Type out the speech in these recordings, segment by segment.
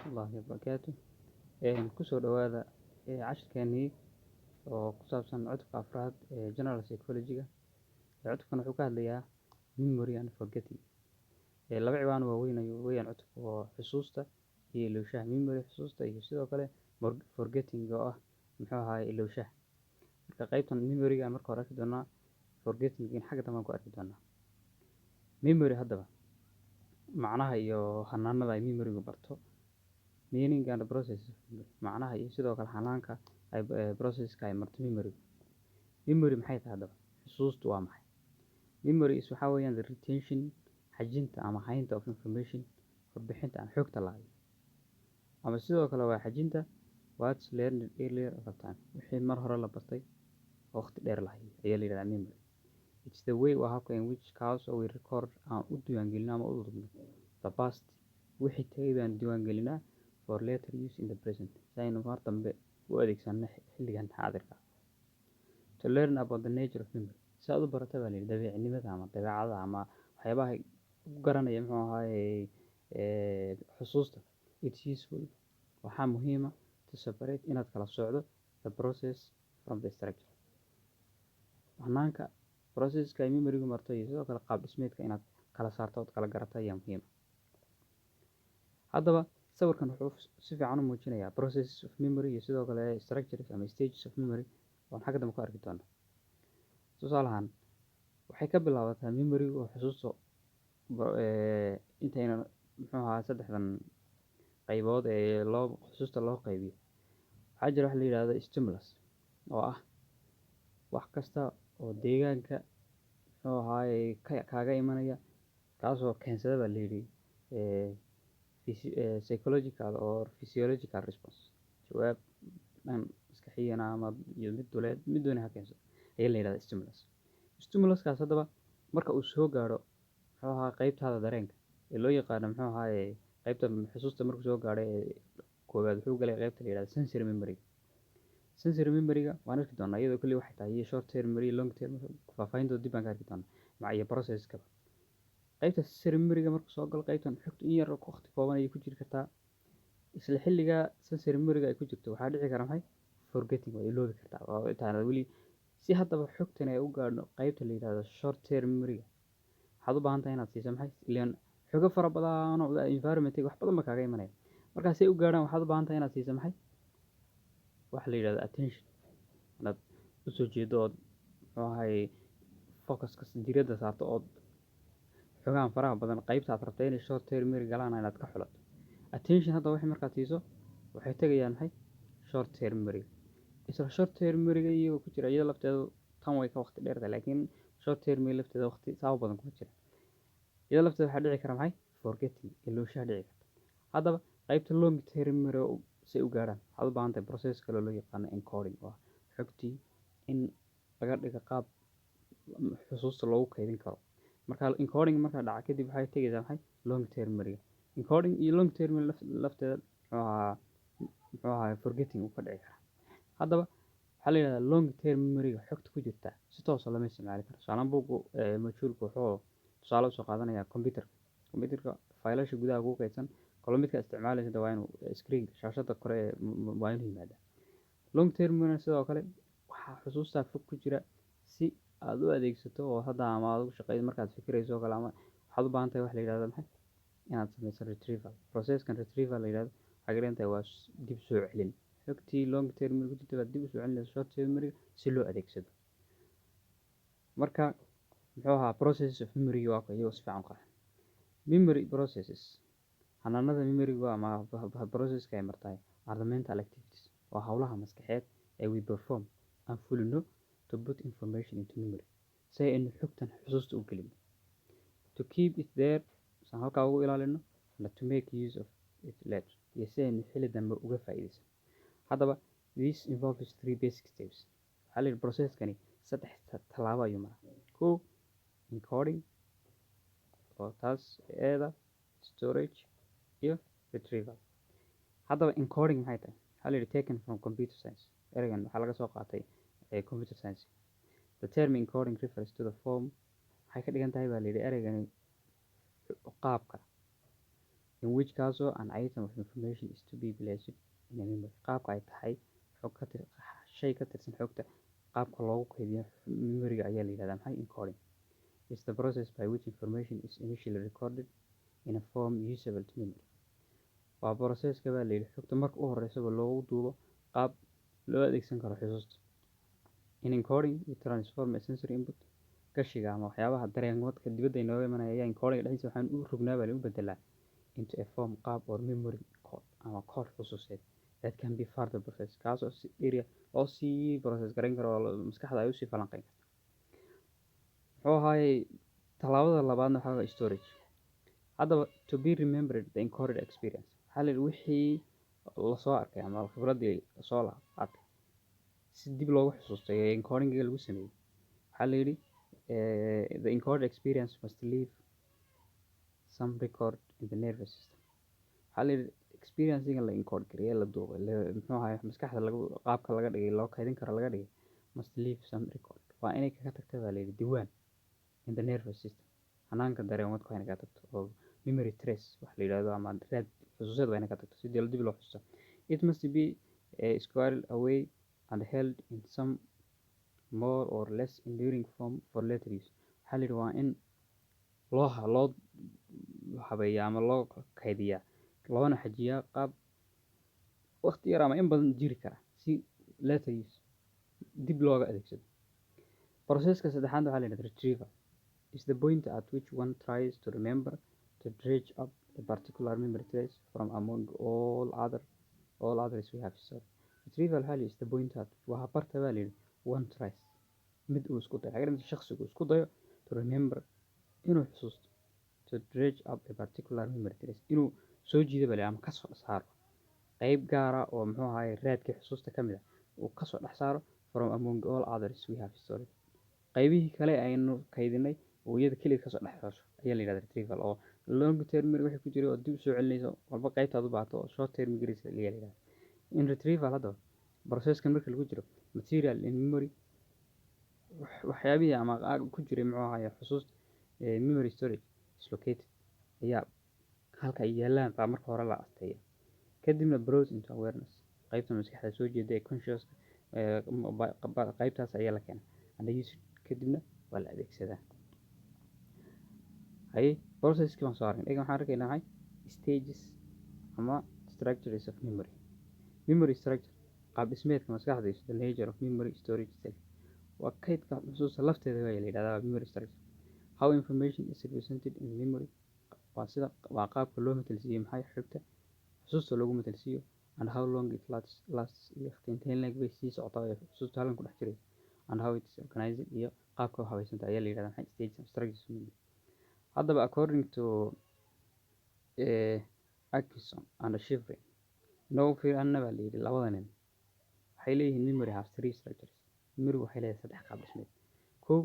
waraxmatullaahi wabarakaatu. Kusoo dhawaada cashirkeenii oo ku saabsan cutubka afraad ee General Psychology-ga. Cutubkan wuxuu ka hadlayaa Memory and Forgetting. Laba ciwaan waaweyn weeyaan cutubka oo xusuusta iyo ilowshaha. Memory xusuusta iyo sidoo kale Forgetting oo ah ilowshaha. Marka qaybtan memory-ga marka hore arki doonaa, forgetting in xagga dambe ku arki doonaa. Memory haddaba macnaha iyo hanaanada ay memory-gu barto, meaning and process macnaha iyo sidoo kale hanaanka ay processka ay marto memory-gu. Memory maxay tahay haddaba? Xusuustu waa maxay? Memory waxa weeyaan the retention, xajinta ama haynta of information, warbixinta aan xogta lahayn. Ama sidoo kale waa xajinta what's learned earlier over time, wixii mar hore la bartay waqti dheer lahayd ayaa la yiraahdaa memory. It's the way or habka in which cause we record aan u diiwaangelino ama u dubno the past, wixii tagay baan diiwaangelinaa for later use in the present, si aynu mar dambe u adeegsano xilligan xaadirka. To learn about the nature of memory, si aad u barato baa la yidhi dabeecnimada ama dabeecada ama waxyaabaha u garanaya xusuusta. It's useful, waxaa muhiima to separate inaad kala socdo the process from the structure. Hanaanka processka ay memory-gu marto iyo sidoo kale qaab dhismeedka inaad kala saarto oo kala garato ayaa muhiim. Haddaba sawirkan wuxuu si fiican u muujinayaa processes of memory iyo sidoo kale structures ama stages of memory oo xagga dambe ku arki doono. Tusaale ahaan waxay ka bilaabataa memory-gu oo xusuusta intayna saddexdan qaybood ee xusuusta loo qaybiyo. Waxaa jira wax la yiraahdo stimulus oo ah wax kasta oo deegaanka kaaga imanaya kaasoo keensada baa la yidhi psychological or physiological response, jawaab dhan maskaxiyan ama iyo mid duleed mid dooni ha keensado ayaa la yidhahdaa stimulus. Stimuluskaas haddaba marka uu soo gaadho qaybtaada dareenka ee loo yaqaano qaybta xusuusta markuu soo gaadho ee koowaad wuxuu galay qaybta la yidhahdo sensory memory. Sensory memory-ga waan arki doonaa iyadoo kaliya waxay tahay iyo short term memory, long term faahfaahintooda dib baan ka arki doonaa iyo processka. Qaybta sensory memory-ga markuu soo galo qaybtan xogta in yar waqti kooban ayay ku jiri kartaa. Isla xilliga sensory memory-ga ay ku jirto waxaa dhici kara forgetting way iloobi kartaa oo intaan weli si haddaba xogtan ay u gaadho qaybta la yiraahdo short term memory-ga. Waxaad u baahan tahay inaad siiso ileen xogo fara badan oo environment wax badan ba kaaga imanaya. Markaas ay u gaadhaan waxaad u baahan tahay inaad siiso wax la yiraahdo attention, inaad u soo jeedo oo focus diiradda saarto oo xogaan faraha badan qaybta aad rabtay inay short term memory galaan inaad ka xulato. Attention hadda wixii markaad siiso waxay tagayaan short term memory. Isla short term memory-ga iyagoo ku jira iyada lafteedu tan way ka waqti dheer tahay laakiin short term memory lafteeda waqti saabo badan kuma jira. Iyada lafteeda waxaa dhici kara forgetting ilowshaha dhici karta. Haddaba qaybta long term memory si u gaaraan waxaad u baahan tahay process kale loo yaqaano encoding oo xogtii in laga dhigo qaab xusuusta loogu kaydin karo. Marka encoding marka dhaca kadib waxay tagaysaa long term memory. Encoding iyo long term lafteeda forgetting uu ka dhici kara. Haddaba waxaa la yiraahdaa long term memory-ga xogta ku jirta si toos ah lama isticmaali karo. Tusaale buugga module-ku wuxuu tusaale usoo qaadanayaa computer-ka faylasha gudaha ugu kaydsan kala midka isticmaalaysa waa inuu screen shaashada kore waa inuu yimaada. Long term memory sidoo kale waxaa xusuusta fog ku jira si aad u adeegsato oo hadda ama aad ugu shaqeyso markaad fikirayso kale ama waxaad u baahan tahay wax la yiraahdo inaad sameyso retrieval. Process-kan retrieval la yiraahdo waxay galantahay waa dib soo celin. Xogtii long term memory ku jirta dib u soo celinaysa short term memory si loo adeegsado. Marka process of memory waa iyo si fiican qara. Memory processes hanaanada memory-gu ama processka ay martay are the mental activities waa hawlaha maskaxeed ee we perform and fulino to put information into memory si aynu xogtan xusuusta u gelino, to keep it there san halkaa ugu ilaalino and to make use of it later iyo si aynu xilli dambe uga faa'iideysan. Haddaba this involves three basic steps. Waxaa la yidhi processkani 3 tallaabo ayuu maraa. Encoding oo taas storage iyo retrieval. Haddaba encoding maxay tahay? Waxaa la yidhi taken from computer science. Ereygan waxaa laga soo qaatay computer science. The term encoding refers to the form waxay ka dhigan tahay baa la yidhi ereygani qaabka in which kaasoo an item of information is to be placed in a memory. Qaabka ay tahay shay ka tirsan xogta qaabka loogu kaydiyo memoryga ayaa la yidhahdaa maxay encoding. It's the process by which information is initially recorded in a form usable to memory. Waa processka baa la yidhi xogta marka u horeysaba loogu duubo qaab loo adeegsan karo xusuusta. In encoding we transform a sensory input gashiga ama waxyaabaha dareenwadka dibadda inooga imanaya ayaa encoding dhexdiisa waxaan u rognaa baa lagu bedelaa into a form qaab or memory code ama code xusuuseed that can be further processed kaasoo si area oo sii process garayn karo oo maskaxda ay usii falanqayn karto. muxuu ahaayey tallaabada labaadna waxaa waye storage. haddaba to be remembered the encoded experience waxaa la yidhi wixii lasoo arkay ama khibraddii lasoo arkay si dib loogu xusuustay ee encodingiga lagu sameeyey waxaa la yidhi the encoded experience must leave some record in the nervous system. waxaa la yidhi experiencing la encode gareeyay la duubay muxuu ahaay maskaxda qaabka laga dhigay loo kaydin karo laga dhigay must leave some record. waa inay kaga tagta baa la yidhi diiwaan in the nervous system hanaanka dareenwadka waa inay kaga tagto oo memory trace wax la yidhaahdo ama raad xusuuseed waa inay kaga tagto si dib loo xusuusto. It must be squirreled away and held in some more or less enduring form for later use. waxaa la yidhi waa in loo habeeyaa ama loo kaydiyaa loona xajiyaa qaab waqti yar ama in badan jiri kara si later use dib looga adeegsado. Processka saddexaad waxaa la yidhahda retrieval. Is the point at which one tries to remember to dredge up a particular memory trace from among all others we have stored. Retrieval waxaa la yidhi is the point at waa barta baa la yidhi one tries mid uu isku dayo xagrinta shakhsigu isku dayo to remember inuu xusuusto to dredge up a particular memory trace inuu soo jiido bale ama kasoo saaro qayb gaara oo muxuu ahaay raadkii xusuusta ka mid ah uu kasoo dhex saaro from among all others we have stored. qaybihii kale aynu kaydinay oo iyada keliya kasoo dhex saarso ayaa la yidhahda retrieval oo long term memory wixii ku jiray oo dib usoo celinayso walba qaybtaad u baahato oo short term memory la yidhahda. In retrieval haddaba processkan marka lagu jiro material in memory waxyaabihii ama ku jiray muxuu ahaay xusuusta memory storage is located ayaa halka ay yaalaan baa marka hore la asteeya kadibna brought into awareness qaybta maskaxda soo jeeda ee conscious qaybtaas ayaa la keenaa and used kadibna waa la adeegsadaa. Processkii waan soo aragnay eega waxaan arkaynaa maxay stages ama structures of memory. Memory structure qaab dhismeedka maskaxda is the nature of memory storage itself. waa kaydka xusuusta lafteeda waa la yidhahdaa memory structure. How information is represented in memory waa qaabka loo matalsiiyo maxay xogta xusuusta loogu matalsiiyo and how long it lasts iyo intee leeg bay sii socotaa ee xusuusta halkan ku dhex jiraysa and how it is organized iyo qaabka u habaysanta ayaa la yidhahdaa maxay stages and structures of memory. haddaba according to Atkinson and Shiffrin inoogu fiicanna baa la yidhi labada nin waxay leeyihiin memory has three structures. memory waxay leedahay saddex qaab dhismeed. kow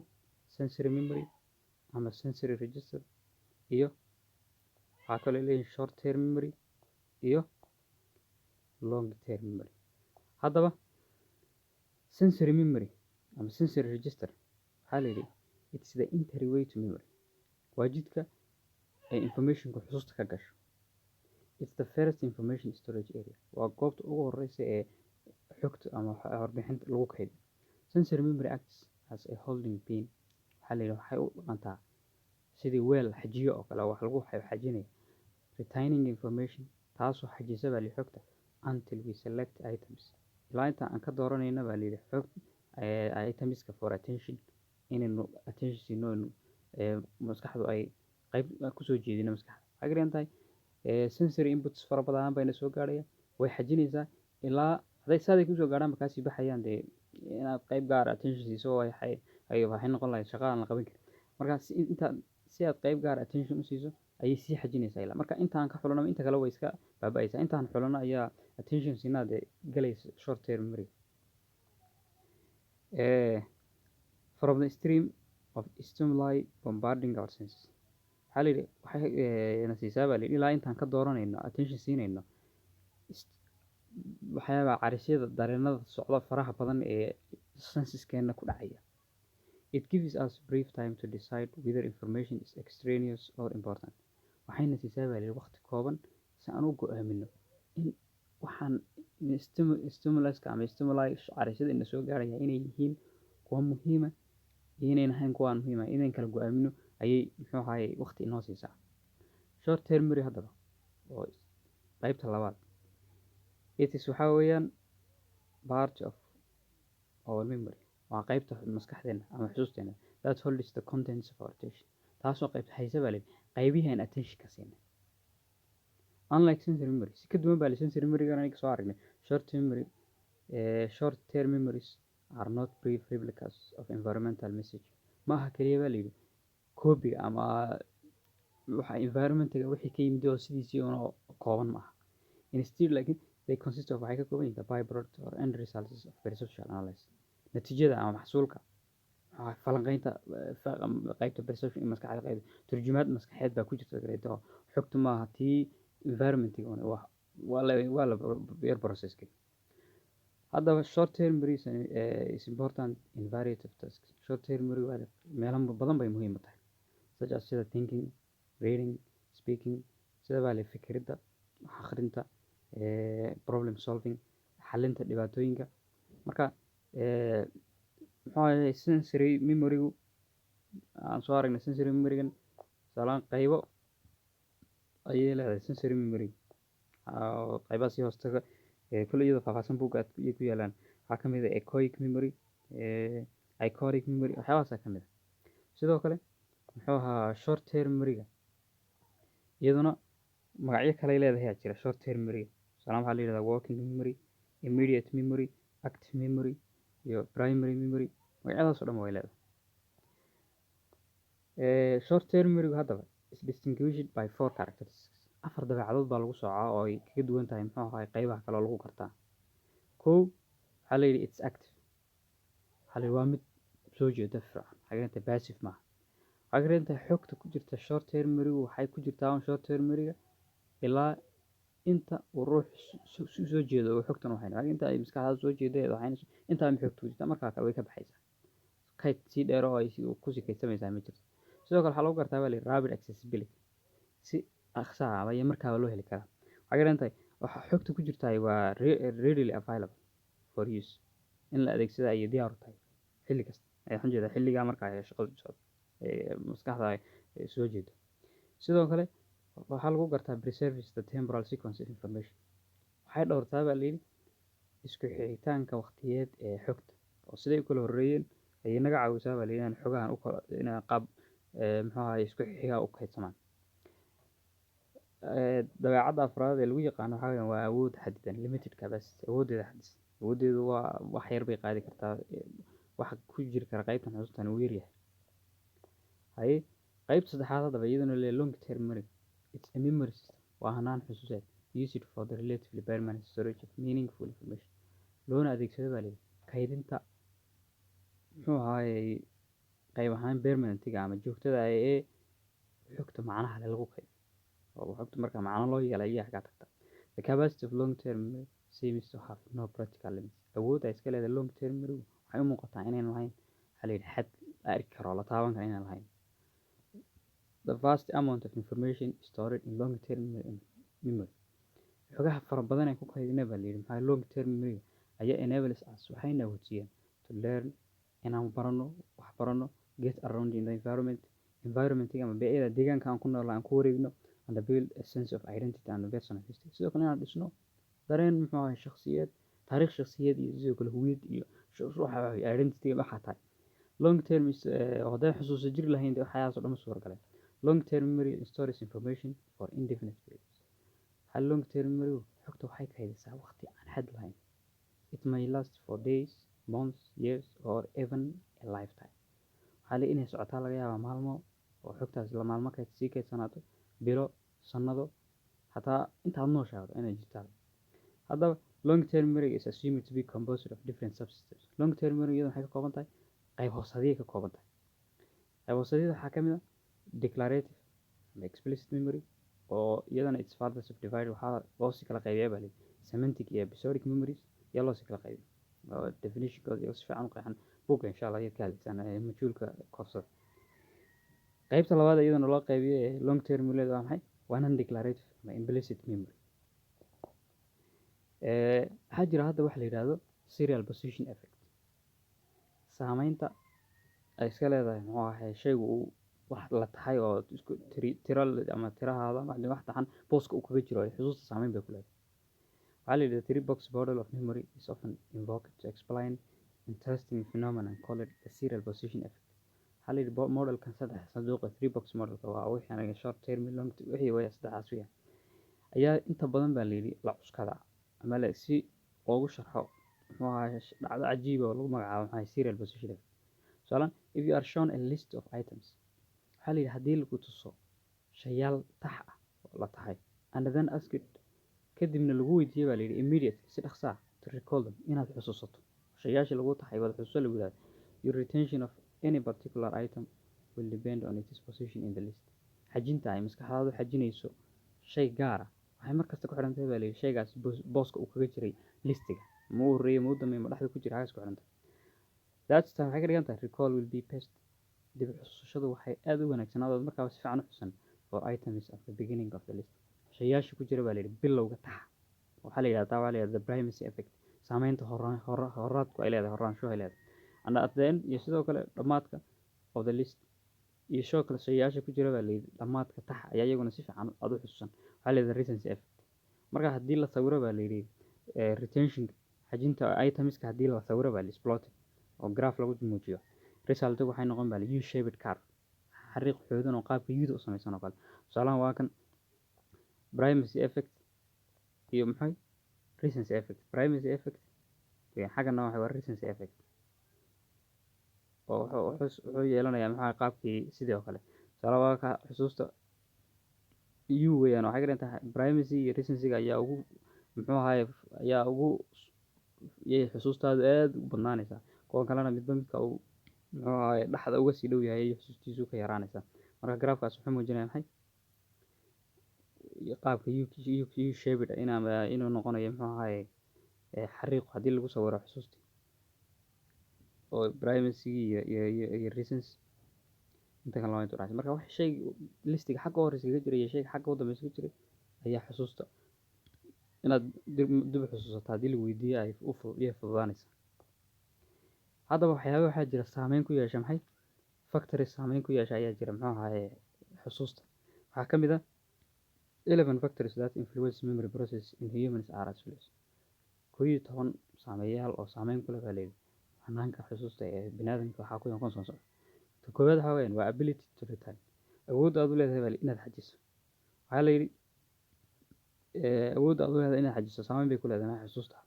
sensory memory ama sensory register iyo waxaa kaloo leeyihiin short term memory iyo long term memory. haddaba sensory memory ama sensory register waxaa la yidhi it's the entryway to memory. waa jidka ay informationka xusuusta ka gasho. It's the first information storage area. waa goobta ugu horeysa ee xogta ama warbixinta lagu kaydiyo. Sensory memory acts as a holding pin. waxaa la yidhi waxay u dhaqantaa sidii weel xajiyo oo kale wax lagu xajinayo retaining information taasoo xajisa baa la xogta until we select items ilaa inta aan ka dooranayna baa la yidhi xog itemska for attention inaynu attention siino maskaxdu ay qayb kusoo jeedino maskaxda. waxay garan tahay sensory inputs fara badan bayna soo gaaraya way xajinaysaa ilaa hadday saaday kusoo gaaraan markaasii baxayaan dee inaad qayb gaar attention siiso waxay noqon lahayd shaqo aan la qaban karin. marka si aad qayb gaar attention u siiso ayay sii xajinaysaa ilaa marka intaan ka xulano inta kale way iska baaba'aysaa intaan xulano ayaa attention siinaa dee galaysa short term memory. From the stream of stimuli bombarding our senses waxaa la yidhi waxay na siisaa baa la yidhi ilaa intaan ka dooranayno attention siinayno waxyaabaa carisyada dareenada socda faraha badan ee senseskeena ku dhacaya. It gives us brief time to decide whether information is extraneous or important. waxayna siisaa baa layidhi waqti kooban si aan u go'aamino in waxaan stimuluska ama stimuli carishada ina soo gaaraya inay yihiin kuwa muhiima iyo inayn ahayn kuwa aan muhiim ahayn inayn kala go'aamino ayay muxuu ahaye waqti inoo siisaa. Short term memory haddaba oo qaybta labaad waxaa weeyaan part of our memory, waa qaybta maskaxdeena ama xusuusteena that holds the contents of our attention, taasoo qaybta haysa baa layidhi qaybihii aan attention ka siinay. Unlike sensory memory, si ka duwan baa sensory memory-ga aniga soo aragnay, short term memories are not brief replicas of environmental message. Ma aha kaliya baa layidhi koobiga ama waxa environmentiga wixii ka yimid oo sidiisii una kooban ma aha. Instead laakiin they consist of waxay ka kooban yihiin the byproduct or end results of perceptual analysis, natiijada ama maxsuulka falanqaynta qaybta perception in maskaxda qaybta turjumaad maskaxeed baa ku jirta oo xogtu maaha tii environmentiga waa la beer processki. Haddaba short term memory is important in variety of tasks. Short term memory meelo badan bay muhiim u tahay, such as sida thinking, reading, speaking, sida baa fikirida, akhrinta, problem solving, xalinta dhibaatooyinka. Marka muxuu ahaye sensory memory-gu aan soo aragnay sensory memory-gan salaan qaybo ayay leedahay sensory memory qaybaha sii hoostaga kule iyadoo faahfaahsan buugga ay ku yaalaan. Waxaa ka mid ah echoic memory, iconic memory, waxyaabahaasa ka mid ah. Sidoo kale muxuu ahaa short term memory-ga iyaduna magacyo kale ay leedahay ayaa jira short term memory-ga. Salaan waxaa la yidhahdaa working memory, immediate memory, active memory iyo primary memory, magacyadaas oo dhan way leedahay. Short term memory haddaba is distinguished by 4 characteristics. 4 dabeecadood baa lagu soocaa oo ay kaga duwan tahay muxuu ahaay qaybaha kale oo lagu gartaa. Kow waxaa la yidhi it's active, waxaa la yidhi waa mid soo jeeda fircan, waxay ka passive maaha. waxay ka xogta ku jirta short term memory-gu waxay ku jirtaa short term memory-ga ilaa inta uu ruux soo jeedo oo xogtan waxay nahay inta ay maskaxda soo jeeday waxay inta ay xogtu jirta markaa kale way ka baxaysaa. Kayd si dheer oo ay ku sii kaydsamaysaa ma jirto. Sidoo kale waxaa lagu gartaa baa la yidhi rapid accessibility, si dhaqso ah ayaa markaaba loo heli karaa. waxay ka waxa xogta ku jirta waa readily available for use, in la adeegsada ay diyaar u tahay xilli kasta. Waxaan jeedaa xilliga marka ay shaqadu socoto maskaxda ay soo jeedo. Sidoo kale waxaa lagu gartaa preserves the temporal sequence of information, waxay dhowrtaa baa la yidhi isku xigitaanka waqtiyeed ee xogta oo siday u kala horreeyeen ayay naga caawisaa baa la yidhi inaan xogahan inaan qaab muxuu ahaye isku xiga u kaydsamaan. dabeecadda afraad ee lagu yaqaano waxaa weeyaan waa awood xadidan, limited capacity, awooddeeda xadidan. awooddeedu waa wax yar bay qaadi kartaa, waxa ku jiri kara qaybtan xusuustan uu yar yahay. qaybta saddexaad haddaba iyaduna le long term memory, it's a memory system, waa hanaan xusuuseed used for the relatively permanent storage of meaningful information, loona adeegsado baa layidhi kaydinta muxuu ahaye qayb ahaan permanentiga ama joogtada ee xogta macnaha leh lagu kaydiyo oo xogta marka macno loo yeelay ayaa ka tagta. The capacity of long term memory seems to have no practical limits. awoodda iska leedahay long term memory waxay u muuqataa inayn lahayn waxaa la yidhi xad la arki karo la taaban karo inaan lahayn. The vast amount of information stored in long term memory, xogaha fara badan ee ku kaydina baa la yidhi maxaa long term memory ayaa enables us waxayna awoodsiiyaan to learn, inaan barano wax barano, get around in the environmentiga ama bey'ada deegaanka aan ku noolnahay aan ku wareegno, and build a sense of identity and personal history. Sidoo kale inaan dhisno dareen muxuu ahaye shakhsiyad, taariikh shakhsiyad iyo sidoo kale huwiyad iyo ruuxa identity waxaa tahay. long term hadday xusuuso jiri lahayn waxyaalahaas oo dhan ma suuragaleen. long term memory stores information for indefinite periods. long term memory xogta waxay kaydisaa waqti aan xad lahayn. It may last for days, months, years or even a lifetime. waxaa la inay socotaa laga yaabaa maalmo oo xogtaas la maalmo sii kaydsanaato, bilo, sannado, xataa intaad nooshaado inay jirtaan. haddaba long term memory is assumed to be composed of different subsystems. long term memory iyaduna waxay ka kooban tahay qayb hoosaadiyay ka kooban tahay. qayb hoosaadiyada waxaa ka mid ah declarative and explicit memory oo iyadana its further subdivided waxaa loo sii kala qaybiyaa baa layidhi semantic iyo episodic memories ayaa loo sii kala qaybiya oo definitionkooda iyo si fiican u qeexan buugga insha allah ayaad ka helaysaan majuulka koorsada. qaybta labaad iyadana loo qaybiyay long term memory waa maxay? waa non-declarative ama implicit memory. waxaa jira hadda waxa la yidhaahdo serial position effect. saameynta ay iska leedahay muxuu ahay shaygu uu wax la tahay oo isku tiro ama tirahaada wax taxan booska uu kaga jiro ay xusuusta saameyn bay ku leedahay. waxaa la yidhahda three box model of memory is often invoked to explain interesting phenomenon called the serial position effect. waxaa la yidhi modelkan saddex sanduuqa three box modelka waa wixii anaga short term long wixii waya saddexdaas weya ayaa inta badan baa la yidhi la cuskada ama la si loogu sharxo muxuu ahay dhacdo cajiib oo lagu magacaabo maxay serial position effect. Soalan, if you are shown a list of items, waxaa la yidhi haddii lagu tuso shayaal tax ah oo la tahay and then asked kadibna lagu weydiiyey baa la yidhi immediately si dhaqso ah to recall them inaad xusuusato shayaasha lagu taxay wada xusuuso lagu yidhahdo your retention of any particular item will depend on its position in the list. xajinta ay maskaxdaadu xajinayso shay gaar ah waxay markasta ku xiran tahay baa la yidhi shaygaas booska uu kaga jiray listiga ma u horreeyey ma u dambeeyey ma dhexda ku jira xagaas ku xiran tahay. That's time waxay ka dhigan tahay recall will be best. dib xusuushadu waxay aad u wanaagsanaadood markaa si fiican u xusan for items at the beginning of the list. shayaasha ku jira baa la yidhi bilowga taxa waxaa la yidhahdaa waa la yidhahdaa the primacy effect. saameynta horaadku ay leedahay horaansho ay leedahay and at the end iyo sidoo kale dhammaadka of the list iyo sidoo kale shayaasha ku jira baa la yidhi dhammaadka taxa ayaa iyaguna si fiican aad u xusuusan waxaa la yidhahdaa recency effect. marka haddii la sawiro baa la yidhi retention xajinta itemska haddii la sawiro baa la exploited oo graph lagu muujiyo result waxay noqon baa u shaped curve xariiq xoodan oo qaabka u-da u samaysan oo kale. tusaalahan waa kan primacy effect iyo maxay recency effect. primacy effect xaggana waxa waa recency effect oo wuxuu yeelanayaa maxaa qaabkii sidii oo kale. tusaalaha waa ka xusuusta u weeyaan waxay ka dhigan tahay primacy iyo recency-ga ayaa ugu muxuu ahaay ayaa ugu yay xusuustaadu aad u badnaanaysaa kuwa kalena midba midka uu muxuu ahaay dhaxda uga sii dhow yahay xusuustiisu ka yaraanaysaa. marka graafkaas wuxuu muujinayaa maxay qaabka u shaped inuu noqonayo muxuu ahaay xariiq haddii lagu sawiro xusuustii oo primacy iyo recency inta kale lama intuu marka wax shay listiga xagga horeysa kaga jiray iyo shayga xagga u dambeysa ka jiray ayaa xusuusta inaad dib xusuusato haddii lagu weydiiyo ay fududaanaysaa. haddaba waxyaaba waxaa jira saameyn ku yeesha maxay factories saameyn ku yeesha ayaa jira muxuu ahaay xusuusta. waxaa ka mid ah 11 factories that influence memory process in humans are as follows. 11 saameeyaal oo saameyn ku leh baa leeyahay hanaanka xusuusta ee bini'aadamka waxaa ku noqon soo socda. ta koowaad waxaa weeyaan waa ability to retain awoodda aad u leedahay baa inaad xajiso. waxaa la yidhi awoodda aad u leedahay inaad xajiso saameyn bay ku leedahay xusuusta.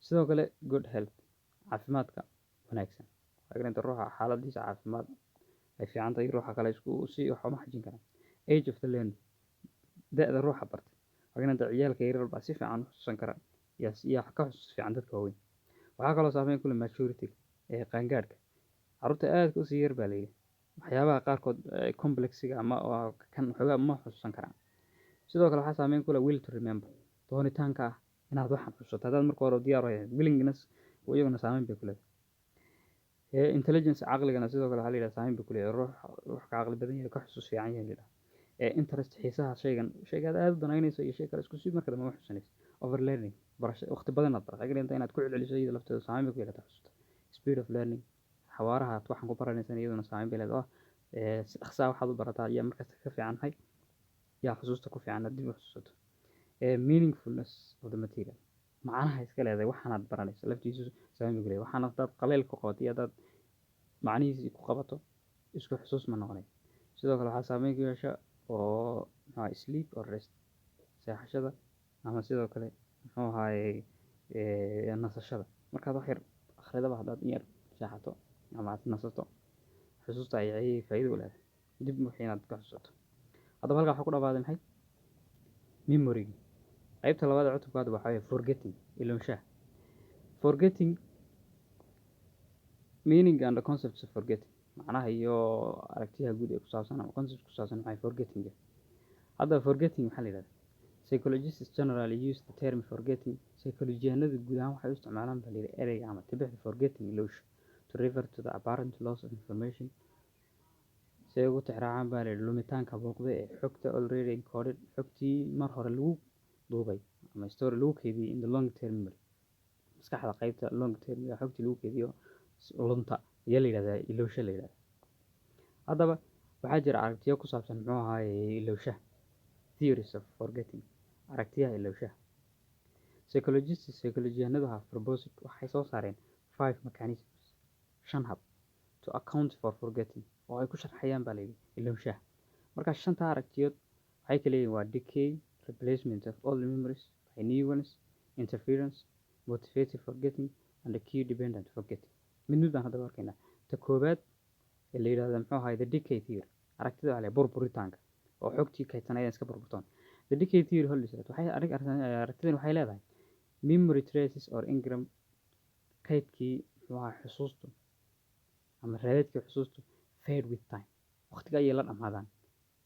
sidoo kale good health caafimaadka wanaagsan waxay ka ruuxa xaaladiisa caafimaad ay fiican tahay ruuxa kale isku si wax uma xajin karaan. age of the learner da'da ruuxa bartay waxay ka ciyaalka yaryar baa si fiican u xusuusan kara yaa ka xusuus fiican dadka waaweyn. waxaa kaloo saameyn ku leh maturity qaangaadhka carruurta aadka u sii yar baa la yidhi waxyaabaha qaarkood complexiga ama kan xoogaa ma xusuusan karaan. sidoo kale waxaa saameyn ku leh will to remember doonitaanka ah inaad waxaan xusuusato haddaad marka hore diyaar u yahay willingness iyaguna saameyn bay ku leedahay. intelligence caqligana sidoo kale waxaa la yidhaha saameyn bay ku leedahay ruux ka caqli badan yahay ka xusuus fiican yahay la yidhaha. interest xiisaha shaygaad aad u danaynayso iyo shay kale isku sii marka dambe ma xusuusanayso. overlearning barasho waqti badan aad barata waxay inaad ku celceliso iyada lafteeda saameyn bay ku yeelata xusuusta. speed of learning xawaaraha aad waxaan ku baranaysan iyaduna saameyn bay leedahay si dhaqsaa waxaad u barataa ayaa markasta ka fiican hay yaa xusuusta ku fiican haddii u xusuusato. meaningfulness of the material macnaha iska leedahay waxaanaad baranayso laftiisu saameyn bay ku leedahay. waxaana hadaad qaleyl ku qabato iyo hadaad macnihiisii ku qabato isku xusuus ma noqonayo. sidoo kale waxaa saameyn ku yeesha oo maxaa sleep or rest seexashada ama sidoo kale muxuu ahaayey nasashada markaad wax yar akhridaba haddaad in yar seexato ama aad nasato xusuusta ayay faa'iido u leedahay dib wixii inaad ka xusuusato. haddaba halkaa waxaa ku dhamaaday maxay memory qaybta labaad ee cutubkaada waxaa weeye forgetting ilowshaha. forgetting meaning and the concepts of forgetting macnaha iyo aragtiyaha guud ee ku saabsan ama concepts ku saabsan maxay forgetting. haddaba forgetting maxaa la yidhahdaa psychologists generally use the term forgetting. psychologiyanada guud ahaan waxay u isticmaalaan baa la yidhi ereyga ama tibixda forgetting ilowsha to refer to the apparent loss of information. si ay ugu tixraacaan baa la yidhi lumitaanka muuqda ee xogta already encoded, xogtii mar hore lagu duubay ama story lagu keydiyey in the long term memory. maskaxda qaybta long term xogtii lagu keydiyo lunta ayaa la yidhahdaa ilowsha la yidhahdaa. haddaba waxaa jira aragtiyo ku saabsan muxuu ahaaye ilowshaha, theories of forgetting, aragtiyaha ilowshaha. Psychologists have proposed, waxay soo saareen 5 mechanisms, 5 hab to account for forgetting, oo ay ku sharxayaan baa layidhi ilowshaha. marka 5ta aragtiyood waxay kala yihiin waa decay, replacement of old memories by new ones, interference, motivated forgetting, and the key dependent forgetting. mid baan haddaba arkaynaa. ta koobaad ee la yidhahda muxuu ahaay the decay theory, aragtida waxaa la burburitaanka oo xogtii kaydsanayeen iska burburtoon. the decay theory holds that aragtidan waxay leedahay memory traces or engram, kaydkii muxuu ahaa xusuustu ama raadadkii xusuustu fade with time, waqtiga ayay la dhamaadaan.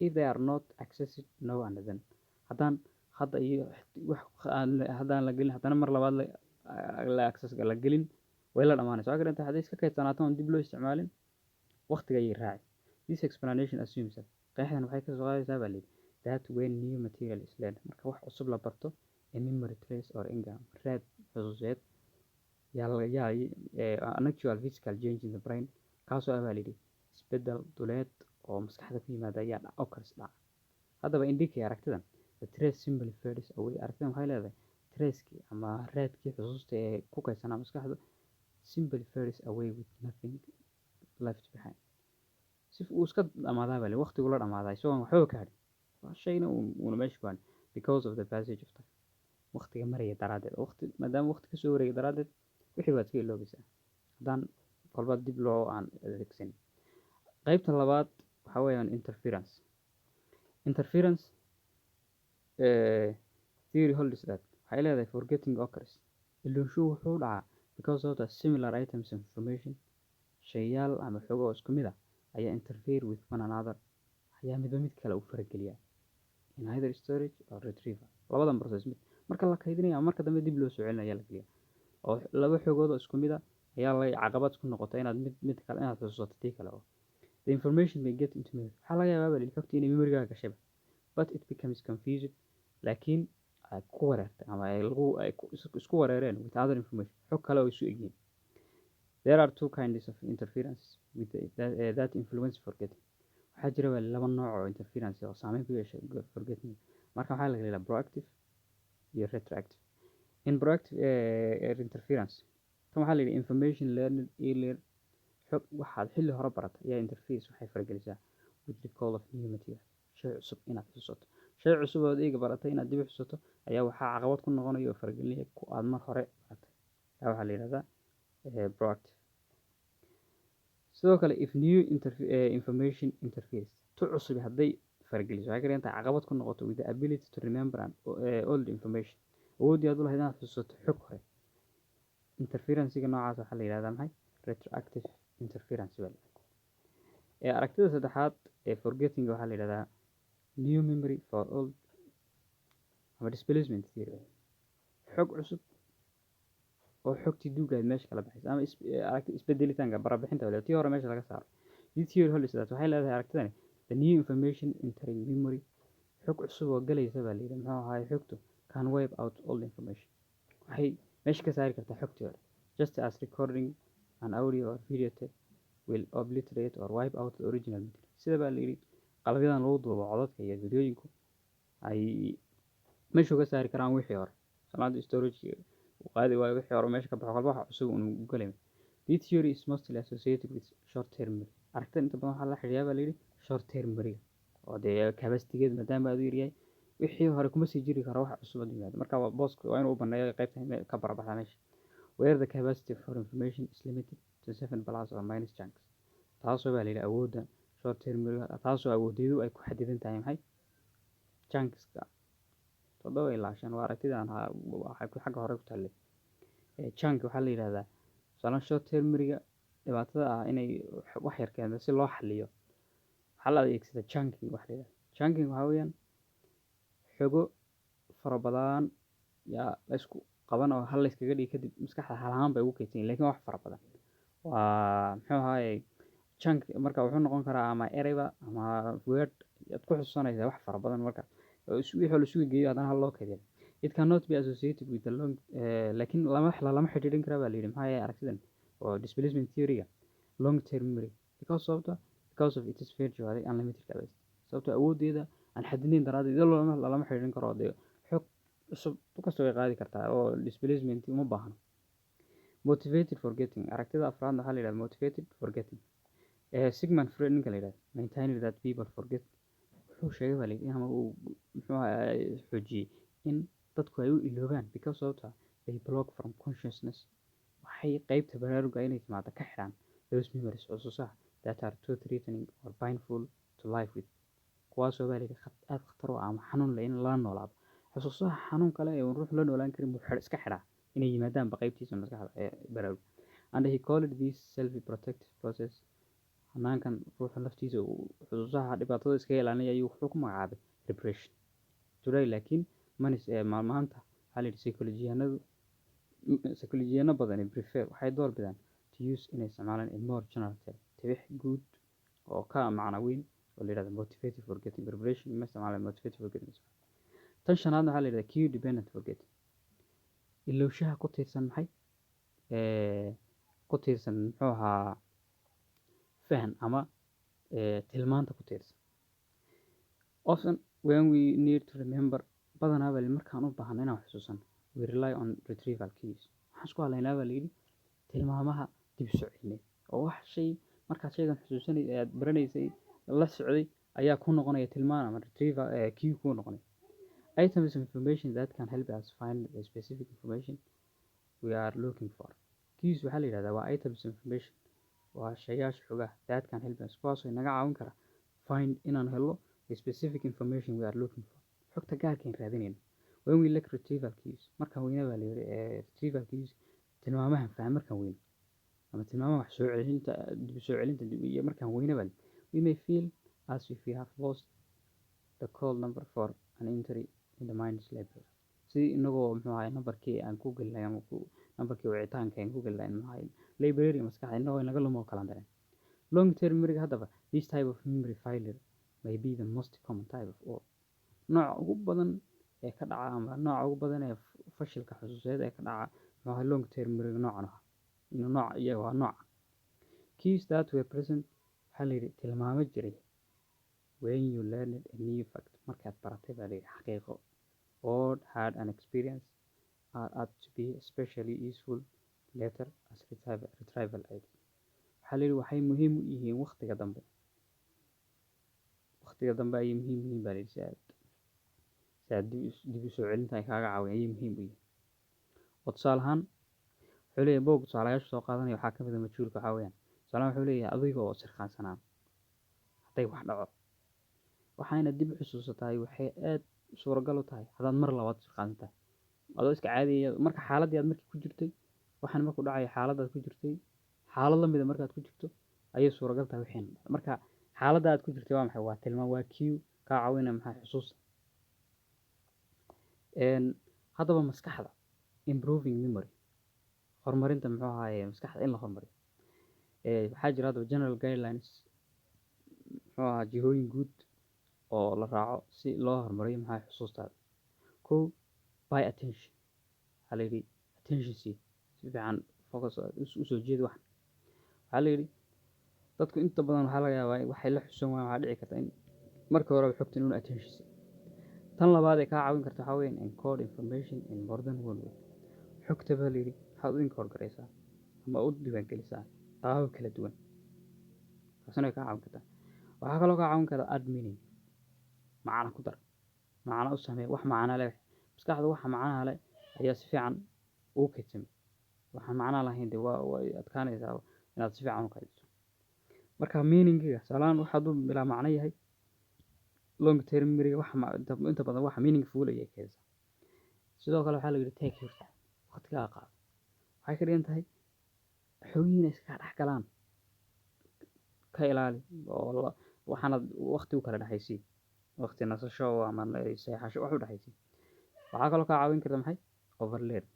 if they are not accessed now and then, haddaan hadda iyo haddaan la gelin haddana mar labaad la access la gelin way la dhamaanaysa. waxaa kalenta hadday iska kaydsanaato oon dib loo isticmaalin waqtiga ayay raaci. this explanation assumes that, qeexdan waxay kasoo qaadaysaa baa layidhi that when new material is learned, marka wax cusub la barto a memory trace or engram, raad xusuuseed an actual physical change in the brain, kaasoo ah baa layidhi isbedel duleed oo maskaxda ku yimaada ayaa occurs dhaca. haddaba indicate aragtidan the trace simply fades away, aragtidan waxay leedahay tracekii ama raadkii xusuusta ee ku kaydsanaa maskaxda simply fades away with nothing left behind, si uu iska dhamaadaa baa layidhi waqtigu la dhamaadaa isagoon waxba ka hadhin, waa shayna uuna meesha ku hadhin because of the passage of time, waqtiga maraya daraaddeed. maadaama waqti kasoo wareegay daraaddeed wixii baad iska iloobaysaa haddaan kolba dib loo aan adeegsanin. qaybta labaad waxaa weeyaan interference theory holds that, waxay leedahay forgetting occurs, ilowshuhu wuxuu dhacaa because of the similar items of information, shayyaal ama xogo oo isku mid ah ayaa interfere with one another, ayaa midba mid kale u farageliya in either storage or retrieval, labadan process mid marka la kaydinayo ama marka dambe dib loo soo celinayo ayaa la geliya, oo laba xogood oo isku mid ah ayaa la caqabad ku noqota inaad mid kale inaad xusuusato tii kale. oo the information may get into memory, waxaa laga yaabaa baa xogtii inay memorygaaga gashayba, but it becomes confused, laakiin ay ku wareertay ama ay isku wareereen with other information, xog kale oo isu egyihiin. there are 2 kinds of interference with that influence forgetting, waxaa jira baa laba nooc oo interference oo saameyn ku yeesha forgetting. marka waxaa la yidhahdaa proactive iyo retroactive. in proactive interference tan waxaa la yidhi information learned earlier, xog waxaad xilli hore baratay ayaa interference waxay faragelisaa with the call of new material, shay cusub inaad xusuusato, shay cusub oo eega baratay inaad dib u xusuusato ayaa waxaa caqabad ku noqonaya oo faragelinaya ku aad mar hore baratay, taa waxaa la yidhahdaa proactive. sidoo kale if new information interferes, tu cusub hadday farageliso waxay ka dhigan tahay caqabad ku noqoto with the ability to remember old information, awooddii aad u lahayd inaad xusuusato xog hore. interferencega noocaas waxaa la yidhahdaa maxay retroactive interference baa layidhahdaa. aragtida saddexaad ee forgetting waxaa la yidhahdaa new memory for old ama displacement theory, xog cusub oo xogtii duugaad meesha kala baxaysa ama aragti isbedelitaanka barabixinta wala tii hore meesha laga saaro. this theory holds that, waxay leedahay aragtidani the new information entering memory, xog cusub oo galaysa baa layidhi muxuu ahaay xogtu can wipe out old information, waxay meesha ka saari kartaa xogtii hore, just as recording an audio or video tape will obliterate or wipe out the original material. sida baa layidhi qalabyadan lagu duubo codadka iyo videooyinku ay meesha uga saari karaan wixii hore, sanaada storage qaadi waayo wixii hore meesha ka baxo qalba waxa cusub uu galay. this theory is mostly associated with short term memory, aragtida inta badan waxaa la xiriyaa baa layidhi short term memory oo dee capacity-geed maadaama aad u yaryahay wixii hore kuma sii jiri karo waxa cusub yimaado, marka booska waa inuu u baneeyo qaybta ka barabaxda meesha. where the capacity for information is limited to 7 plus or minus chunks, taasoo baa layidhi awoodda short term memory, taasoo awoodeedu ay ku xadidan tahay maxay chunkska 7 ilaa 5. waa aragtidan waxay xagga hore ku taallay chunk waxaa la yidhahdaa tusaale short term memory-ga dhibaatada ah inay wax yar keento si loo xaliyo waxaa la adeegsadaa chunking. wax la yidhahdo chunking waxaa weeyaan xogo fara badan yaa la isku qaban oo hal la iskaga dhigi kadib maskaxda hal ahaan bay ugu kaydsan yihiin laakiin wax fara badan waa muxuu ahaayey chunk marka wuxuu noqon karaa ama ereyba ama word aad ku xusuusanaysaa wax fara badan marka wixii la isugu geeyo haddana hal loo kaydiyo. It cannot be associated with the long laakiin lama xidhiidhin karaa baa la yidhi maxaa yeelay aragtidan oo displacement theory-ga long term memory because of its virtually unlimited capacity sababtoo awooddeeda aan xadidnayn daraaddeed iyadoo lama xidhiidhin karo dee xog cusub kastoo ay qaadi kartaa oo displacement uma baahno. Motivated forgetting aragtida afraad waxaa la yidhahdaa motivated forgetting. Sigmund Freud ninka la yidhahdo maintained that people forget wuxuu sheegay baa la yidhi ama uu muxuu xoojiyey in dadku ay u iloobaan because they block from consciousness waxay qaybta baraaruga inay timaado ka xidhaan those memories xusuusaha that are too threatening or painful to live with kuwaasoo baa la yidhi aad khatar u ah ama xanuun leh in lala noolaado xusuusaha xanuun kale ee ruux la noolaan karin buu iska xidhaa inay yimaadaanba qaybtiisa maskaxda ee baraaruga and he called this self protective process hanaankan ruuxa laftiisa xusuusaha dhibaatada iskaga ilaalinaya ayuu wuxuu ku magacaabay repression today laakiin maanta waxaa la yidhi psychologiyaano badani prefer waxay door bidaan to use inay isticmaalaan a more general term tibix guud oo ka macno weyn oo la yidhahdo motivated forgetting preparation ma isticmaalaan motivated forgetting tan shanaadna waxaa la yidhahdaa cue dependent forgetting ilowshaha ku tiirsan maxay ku tiirsan muxuu ahaa fahan ama tilmaanta ku tiirsan often when we need to remember badanaa baa markaan u baahno inaan xusuusan we rely on retrieval cues waxaan isku halaynaa baa layidhi tilmaamaha dib u soo celineed oo wax shay markaad shaygan xusuusanay aad baranaysay la socday ayaa ku noqonaya tilmaan ama retrieval cue ku noqonaya items of information that can help us find the specific information we are looking for cues waxaa la yidhahdaa waa items of information waa shayaasha xogaha that can help us kuwaasoo inaga caawin kara find inaan helno the specific information we are looking for xogta gaarkaan raadinayno when we lack retrieval cues markaan weyna baa la yidhi retrieval cues tilmaamahan faham markaan weyno ama tilmaamaha wax soo celinta dib soo celinta iyo markaan weyna baa we may feel as if we have lost the call number for an entry in the mind's library sidii inagoo muxuu ahay nambarkii aan ku gelnay ama nambarkii wicitaanka aan ku gelnay muxuu ahay library maskaxda inagoo inaga lumo kala daran long term memory haddaba this type of memory failure may be the most common type of all nooca ugu badan ee ka dhaca ama nooca ugu badan ee fashilka xusuuseed ee ka dhaca muxuu ahay long term memory noocan ah inuu nooc iyaga waa nooca keys that were present waxaa la yidhi tilmaamo jiray when you learned a new fact markaad baratay baa la yidhi xaqiiqo or had an experience are apt to be especially useful later as retrieval aids waxaa la yidhi waxay muhiim u yihiin waqtiga dambe ayay muhiim yihiin baa la yidhi si aad dib u soo celinta ay kaaga caawin ayay muhiim u yihiin oo tusaale ahaan wuxuu leeyahay boog tusaalayaasha soo qaadanaya waxaa ka mid a majhuulka waxaa weeyaan tusaale wuxuu leeyahay adiga oo sirqaansanaa hadday wax dhaco waxayna dib u xusuusatahay waxay aad suuragal u tahay haddaad mar labaad sirqaansan tahay adoo iska caadiya marka xaaladii aad markii ku jirtay waxaan markuu dhacaya xaaladaad ku jirtay xaalad la mida markaad ku jirto ayay suuragal tahay wixii marka xaaladda aad ku jirtay waa maxay waa tilmaam waa cue kaa caawinaya maxay xusuus haddaba maskaxda improving memory horumarinta muxuu ahaaye maskaxda in la horumariyo waxaa jira haddaba general guidelines muxuu ahaa jihooyin guud oo la raaco si loo horumariyo maxay xusuustaada kow by attention waxaa la yidhi attention si fiican focus usoo jeedi waxaa la yidhi dadku inta badan waxaa laga yaabaa waxay la xusuusan waayaan waxaa dhici karta in marka horeba xogta inuu attention si tan labaad ee kaa caawin karta waxaa weeyaan encode information in more than one way xogta baa la yidhi waxaad u encode garaysaa ama u diiwaangelisaa qaabab kala duwan taasina way kaa caawin kartaa waxaa kaloo kaa caawin kara add meaning macna ku dar macna u samee wax macna leh maskaxda waxa macnaha leh ayaa si fiican ugu kaydsamay waxaan macnaha lahayn dee way adkaanaysaa inaad si fiican u kaydso marka meaningiga salaan waxaad u bilaa macno yahay long term memory inta badan waxa meaningful ayay keenaysaa sidoo kale waxaa la yidhi take your time waqtigaa qaado waxay ka dhigan tahay xogihiina iska dhex galaan ka ilaali oo waxaanad waqti u kala dhexaysii waqti nasasho ama seexasho wax u dhexaysii waxaa kaloo kaa caawin karta maxay overload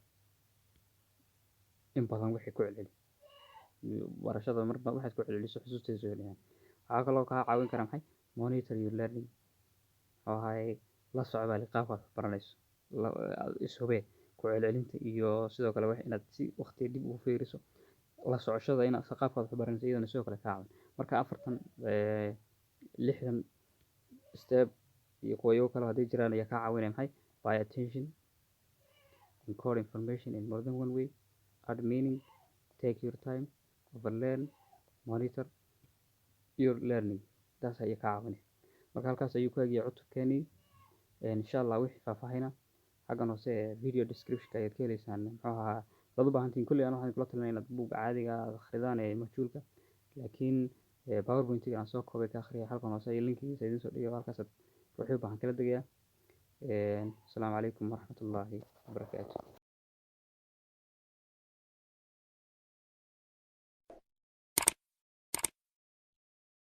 in badan wixii ku celceli barashada marba waxaad ku celceliso xusuusteeda soo celinayaan. Waxaa kaloo kaa caawin kara maxay monitor your learning oo ahay la soco baa qaabka wax baranayso ishubee ku celcelinta iyo sidoo kale wax inaad si waqti dib u fiiriso la socoshada inaad qaabka wax baranayso iyadana sidoo kale kaa caawin. Marka 6 step iyo kuwa kale haday jiraan ayaa kaa caawinaya maxay pay attention, encode information in more than one way, add meaning, take your time, overlearn, monitor your learning. taas ayaa kaa caawinaya. Marka halkaas ayuu ku eegaya cutubkeeni insha Allah wixii faahfaahina xaggan hoose video description ayaad ka heleysaan muxuu ahaa dad u baahantiin kulli aan waxaan kula talinayaa inaad buug caadiga akhridaan majhuulka laakiin PowerPoint-ga aan soo koobay ka akhriya halkan hoose iyo linkigiisa idin soo dhigayo halkaas ruuxii u baahan kala degaya. Assalaamu calaykum waraxmatullaahi wabarakaatuh.